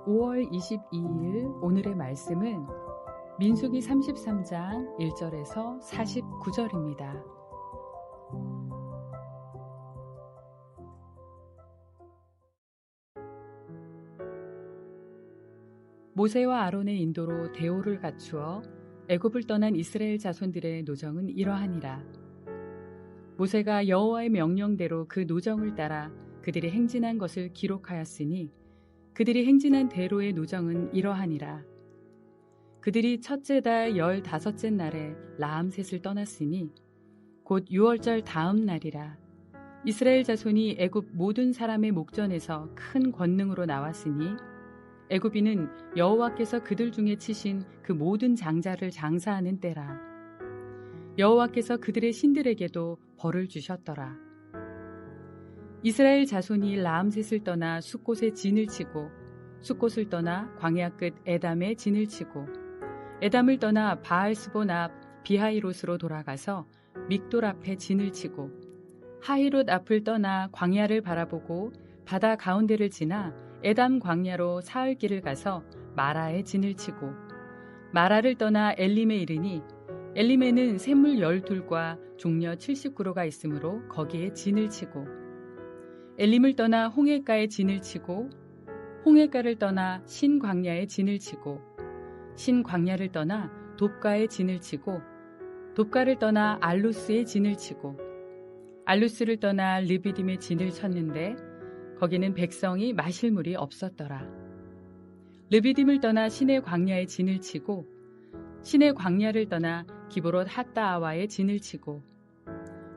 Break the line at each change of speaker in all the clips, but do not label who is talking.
5월 22일 오늘의 말씀은 민수기 33장 1절에서 49절입니다. 모세와 아론의 인도로 대오를 갖추어 애굽을 떠난 이스라엘 자손들의 노정은 이러하니라. 모세가 여호와의 명령대로 그 노정을 따라 그들이 행진한 것을 기록하였으니 그들이 행진한 대로의 노정은 이러하니라. 그들이 첫째 달 15째 날에 라암셋을 떠났으니 곧 6월절 다음 날이라. 이스라엘 자손이 애굽 모든 사람의 목전에서 큰 권능으로 나왔으니 애굽인은 여호와께서 그들 중에 치신 그 모든 장자를 장사하는 때라. 여호와께서 그들의 신들에게도 벌을 주셨더라. 이스라엘 자손이 라암셋을 떠나 숫곳에 진을 치고 숫곳을 떠나 광야 끝 에담에 진을 치고 에담을 떠나 바알스본 앞 비하이롯으로 돌아가서 믹돌 앞에 진을 치고 하히롯 앞을 떠나 광야를 바라보고 바다 가운데를 지나 에담 광야로 사흘 길을 가서 마라에 진을 치고 마라를 떠나 엘림에 이르니 엘림에는 샘물 12과 종려 70그루가 있으므로 거기에 진을 치고 엘림을 떠나 홍해가에 진을 치고 홍해가를 떠나 신광야에 진을 치고 신광야를 떠나 돕가에 진을 치고 돕가를 떠나 알루스에 진을 치고 알루스를 떠나 르비딤에 진을 쳤는데 거기는 백성이 마실 물이 없었더라. 르비딤을 떠나 신의 광야에 진을 치고 신의 광야를 떠나 기브롯 핫다아와에 진을 치고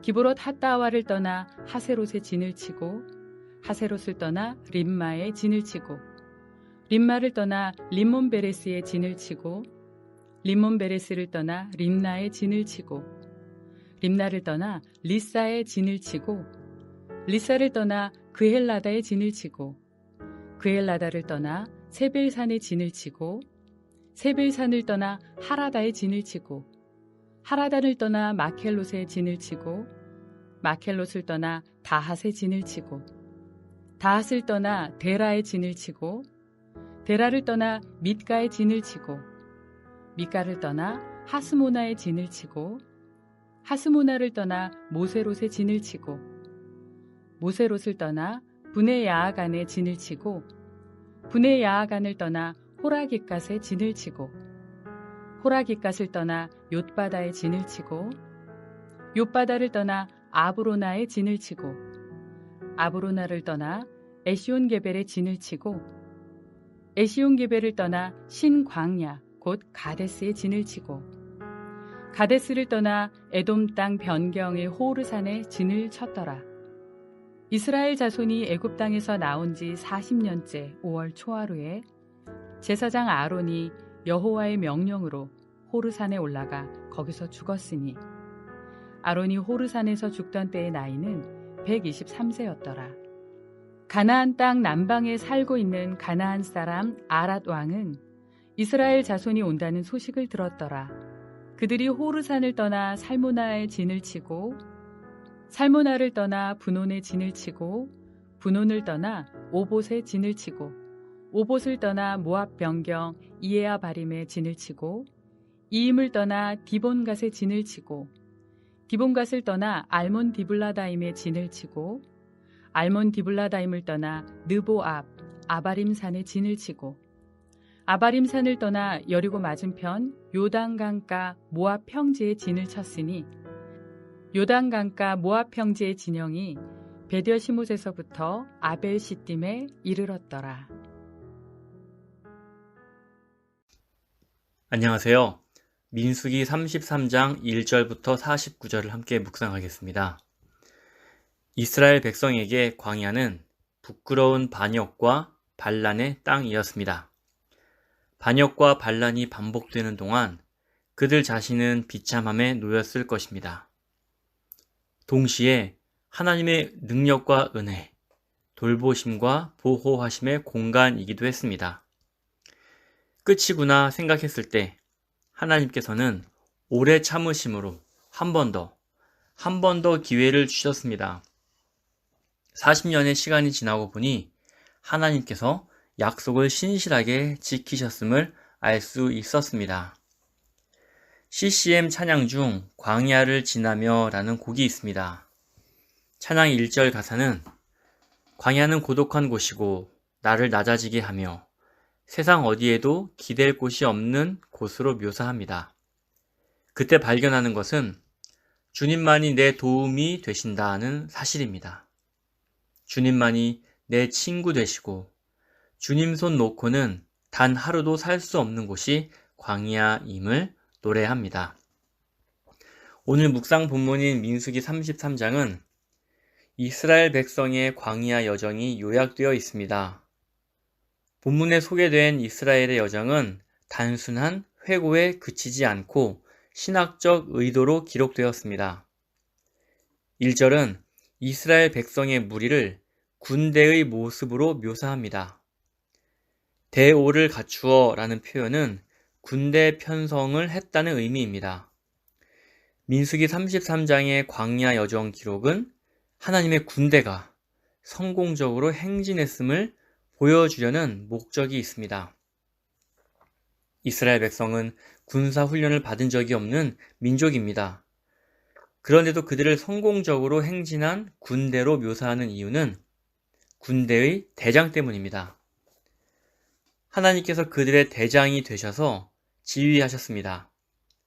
기브롯 핫다아와를 떠나 하세롯에 진을 치고 하세롯을 떠나 림마에 진을 치고 림마를 떠나 림몬베레스에 진을 치고 림몬베레스를 떠나 림나에 진을 치고 림나를 떠나 리사에 진을 치고 리사를 떠나 그헬라다에 진을 치고 그헬라다를 떠나 세벨산에 진을 치고 세벨산을 떠나 하라다에 진을 치고 하라다를 떠나 마켈롯에 진을 치고 마켈롯을 떠나 다핫에 진을 치고 다핫을 떠나 데라에 진을 치고 데라를 떠나 밑가에 진을 치고 밑가를 떠나 하스모나에 진을 치고 하스모나를 떠나 모세롯에 진을 치고 모세롯을 떠나 분의 야아간에 진을 치고 분의 야아간을 떠나 호라깃갓에 진을 치고 호라깃갓을 떠나 욤바다에 진을 치고 욤바다를 떠나 아브로나에 진을 치고 아브로나를 떠나 에시온게벨에 진을 치고 에시온게벨을 떠나 신광야 곧 가데스에 진을 치고 가데스를 떠나 에돔 땅 변경의 호르산에 진을 쳤더라. 이스라엘 자손이 애굽 땅에서 나온 지 40년째 5월 초하루에 제사장 아론이 여호와의 명령으로 호르산에 올라가 거기서 죽었으니 아론이 호르산에서 죽던 때의 나이는 123세였더라. 가나안 땅 남방에 살고 있는 가나안 사람 아랏 왕은 이스라엘 자손이 온다는 소식을 들었더라. 그들이 호르산을 떠나 살모나에 진을 치고 살모나를 떠나 분온에 진을 치고 분온을 떠나 오봇에 진을 치고 오봇을 떠나 모압 변경 이에아 바림에 진을 치고 이임을 떠나 디본갓에 진을 치고 디본갓을 떠나 알몬 디블라다임에 진을 치고 알몬 디블라다임을 떠나 느보 앞 아바림산에 진을 치고 아바림산을 떠나 여리고 맞은편 요단강가 모압 평지에 진을 쳤으니 요단강가 모압 평지의 진영이 베델시못에서부터 아벨시딤에 이르렀더라.
안녕하세요. 민수기 33장 1절부터 49절을 함께 묵상하겠습니다. 이스라엘 백성에게 광야는 부끄러운 반역과 반란의 땅이었습니다. 반역과 반란이 반복되는 동안 그들 자신은 비참함에 놓였을 것입니다. 동시에 하나님의 능력과 은혜, 돌보심과 보호하심의 공간이기도 했습니다. 끝이구나 생각했을 때 하나님께서는 오래 참으심으로 한 번 더 기회를 주셨습니다. 40년의 시간이 지나고 보니 하나님께서 약속을 신실하게 지키셨음을 알 수 있었습니다. CCM 찬양 중 광야를 지나며 라는 곡이 있습니다. 찬양 1절 가사는 광야는 고독한 곳이고 나를 낮아지게 하며 세상 어디에도 기댈 곳이 없는 곳으로 묘사합니다. 그때 발견하는 것은 주님만이 내 도움이 되신다는 사실입니다. 주님만이 내 친구 되시고 주님 손 놓고는 단 하루도 살 수 없는 곳이 광야임을 노래합니다. 오늘 묵상 본문인 민수기 33장은 이스라엘 백성의 광야 여정이 요약되어 있습니다. 본문에 소개된 이스라엘의 여정은 단순한 회고에 그치지 않고 신학적 의도로 기록되었습니다. 1절은 이스라엘 백성의 무리를 군대의 모습으로 묘사합니다. 대오를 갖추어 라는 표현은 군대 편성을 했다는 의미입니다. 민수기 33장의 광야 여정 기록은 하나님의 군대가 성공적으로 행진했음을 보여주려는 목적이 있습니다. 이스라엘 백성은 군사 훈련을 받은 적이 없는 민족입니다. 그런데도 그들을 성공적으로 행진한 군대로 묘사하는 이유는 군대의 대장 때문입니다. 하나님께서 그들의 대장이 되셔서 지휘하셨습니다.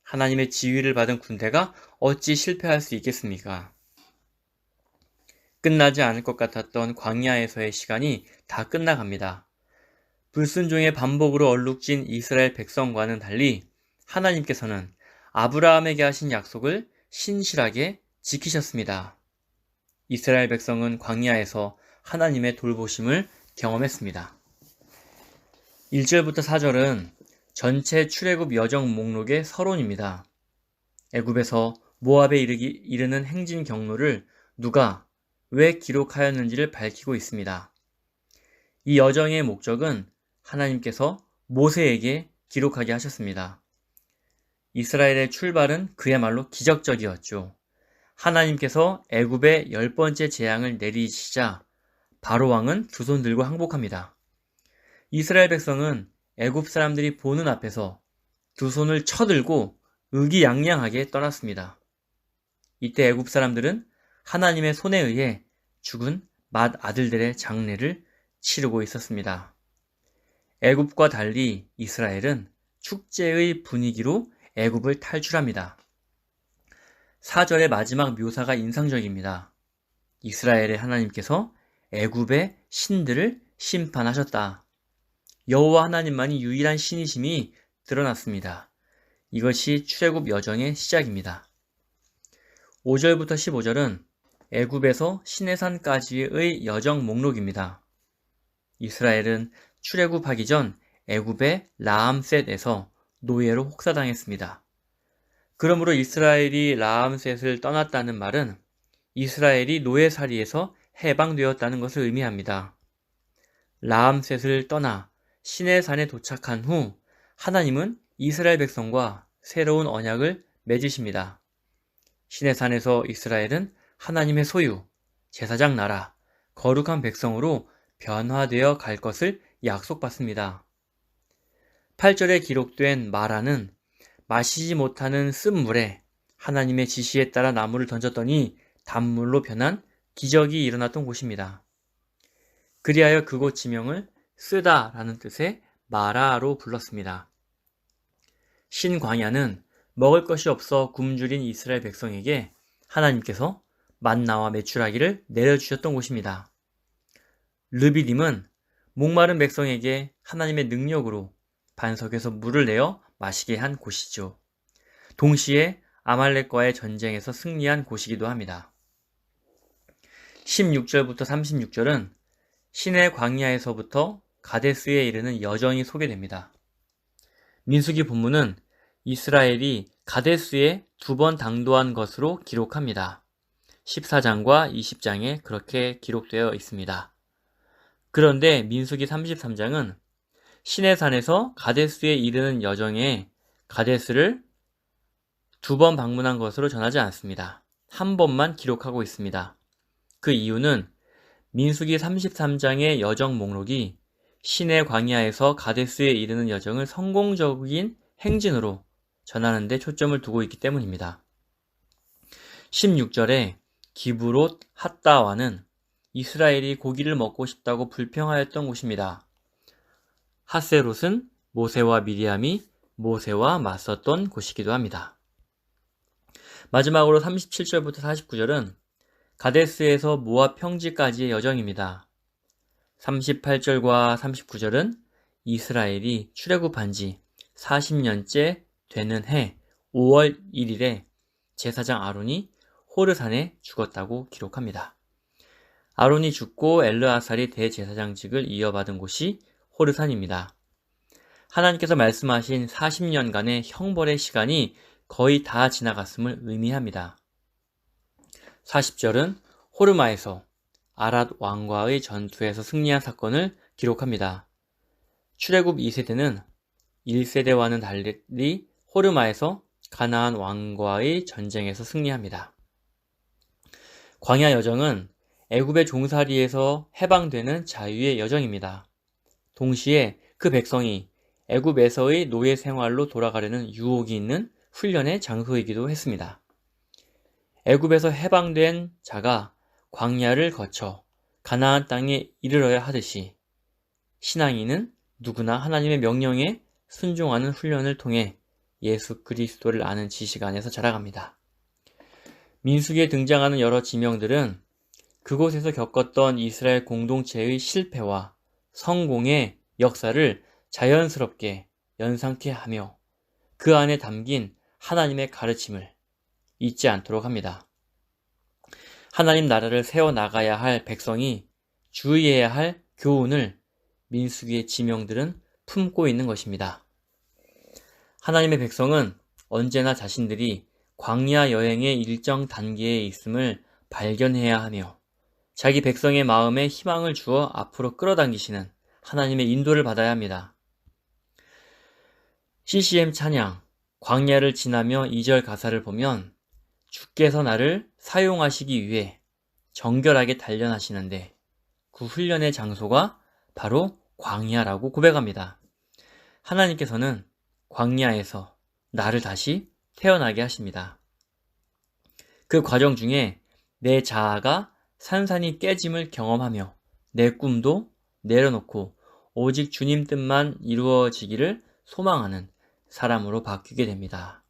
하나님의 지휘를 받은 군대가 어찌 실패할 수 있겠습니까? 끝나지 않을 것 같았던 광야에서의 시간이 다 끝나갑니다. 불순종의 반복으로 얼룩진 이스라엘 백성과는 달리 하나님께서는 아브라함에게 하신 약속을 신실하게 지키셨습니다. 이스라엘 백성은 광야에서 하나님의 돌보심을 경험했습니다. 1절부터 4절은 전체 출애굽 여정 목록의 서론입니다. 애굽에서 모압에 이르는 행진 경로를 누가 왜 기록하였는지를 밝히고 있습니다. 이 여정의 목적은 하나님께서 모세에게 기록하게 하셨습니다. 이스라엘의 출발은 그야말로 기적적이었죠. 하나님께서 애굽에 10번째 재앙을 내리시자 바로 왕은 두 손 들고 항복합니다. 이스라엘 백성은 애굽 사람들이 보는 앞에서 두 손을 쳐들고 의기양양하게 떠났습니다. 이때 애굽 사람들은 하나님의 손에 의해 죽은 맏아들들의 장례를 치르고 있었습니다. 애굽과 달리 이스라엘은 축제의 분위기로 애굽을 탈출합니다. 4절의 마지막 묘사가 인상적입니다. 이스라엘의 하나님께서 애굽의 신들을 심판하셨다. 여호와 하나님만이 유일한 신이심이 드러났습니다. 이것이 출애굽 여정의 시작입니다. 5절부터 15절은 애굽에서 시내산까지의 여정 목록입니다. 이스라엘은 출애굽하기 전 애굽의 라암셋에서 노예로 혹사당했습니다. 그러므로 이스라엘이 라암셋을 떠났다는 말은 이스라엘이 노예살이에서 해방되었다는 것을 의미합니다. 라암셋을 떠나 시내산에 도착한 후 하나님은 이스라엘 백성과 새로운 언약을 맺으십니다. 시내산에서 이스라엘은 하나님의 소유, 제사장 나라, 거룩한 백성으로 변화되어 갈 것을 약속받습니다. 8절에 기록된 마라는 마시지 못하는 쓴물에 하나님의 지시에 따라 나무를 던졌더니 단물로 변한 기적이 일어났던 곳입니다. 그리하여 그곳 지명을 쓰다라는 뜻의 마라로 불렀습니다. 신광야는 먹을 것이 없어 굶주린 이스라엘 백성에게 하나님께서 만나와 메추라기를 내려주셨던 곳입니다. 르비딤은 목마른 백성에게 하나님의 능력으로 반석에서 물을 내어 마시게 한 곳이죠. 동시에 아말렉과의 전쟁에서 승리한 곳이기도 합니다. 16절부터 36절은 신의 광야에서부터 가데스에 이르는 여정이 소개됩니다. 민수기 본문은 이스라엘이 가데스에 2번 당도한 것으로 기록합니다. 14장과 20장에 그렇게 기록되어 있습니다. 그런데 민수기 33장은 시내산에서 가데스에 이르는 여정에 가데스를 2번 방문한 것으로 전하지 않습니다. 한 번만 기록하고 있습니다. 그 이유는 민수기 33장의 여정 목록이 시내 광야에서 가데스에 이르는 여정을 성공적인 행진으로 전하는 데 초점을 두고 있기 때문입니다. 16절에 기브롯 핫다와는 이스라엘이 고기를 먹고 싶다고 불평하였던 곳입니다. 하세롯은 모세와 미리암이 모세와 맞섰던 곳이기도 합니다. 마지막으로 37절부터 49절은 가데스에서 모압 평지까지의 여정입니다. 38절과 39절은 이스라엘이 출애굽한 지 40년째 되는 해 5월 1일에 제사장 아론이 호르산에 죽었다고 기록합니다. 아론이 죽고 엘르아살이 대제사장직을 이어받은 곳이 호르산입니다. 하나님께서 말씀하신 40년간의 형벌의 시간이 거의 다 지나갔음을 의미합니다. 40절은 호르마에서 아랏 왕과의 전투에서 승리한 사건을 기록합니다. 출애굽 2세대는 1세대와는 달리 호르마에서 가나안 왕과의 전쟁에서 승리합니다. 광야 여정은 애굽의 종살이에서 해방되는 자유의 여정입니다. 동시에 그 백성이 애굽에서의 노예 생활로 돌아가려는 유혹이 있는 훈련의 장소이기도 했습니다. 애굽에서 해방된 자가 광야를 거쳐 가나안 땅에 이르러야 하듯이 신앙인은 누구나 하나님의 명령에 순종하는 훈련을 통해 예수 그리스도를 아는 지식 안에서 자라갑니다. 민수기에 등장하는 여러 지명들은 그곳에서 겪었던 이스라엘 공동체의 실패와 성공의 역사를 자연스럽게 연상케 하며 그 안에 담긴 하나님의 가르침을 잊지 않도록 합니다. 하나님 나라를 세워나가야 할 백성이 주의해야 할 교훈을 민수기의 지명들은 품고 있는 것입니다. 하나님의 백성은 언제나 자신들이 광야 여행의 일정 단계에 있음을 발견해야 하며 자기 백성의 마음에 희망을 주어 앞으로 끌어당기시는 하나님의 인도를 받아야 합니다. CCM 찬양 광야를 지나며 2절 가사를 보면 주께서 나를 사용하시기 위해 정결하게 단련하시는데 그 훈련의 장소가 바로 광야라고 고백합니다. 하나님께서는 광야에서 나를 다시 태어나게 하십니다. 그 과정 중에 내 자아가 산산이 깨짐을 경험하며 내 꿈도 내려놓고 오직 주님 뜻만 이루어지기를 소망하는 사람으로 바뀌게 됩니다.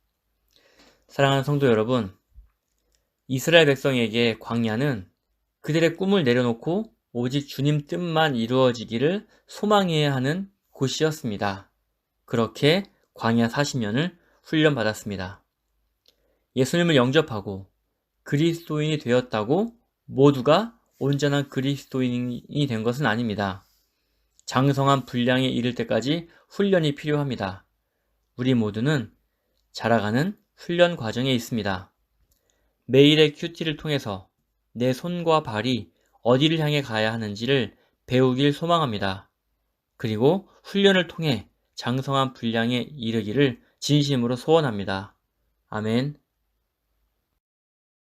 사랑하는 성도 여러분, 이스라엘 백성에게 광야는 그들의 꿈을 내려놓고 오직 주님 뜻만 이루어지기를 소망해야 하는 곳이었습니다. 그렇게 광야 40년을 훈련받았습니다. 예수님을 영접하고 그리스도인이 되었다고 모두가 온전한 그리스도인이 된 것은 아닙니다. 장성한 분량에 이를 때까지 훈련이 필요합니다. 우리 모두는 자라가는 훈련 과정에 있습니다. 매일의 큐티를 통해서 내 손과 발이 어디를 향해 가야 하는지를 배우길 소망합니다. 그리고 훈련을 통해 장성한 분량에 이르기를 진심으로 소원합니다. 아멘.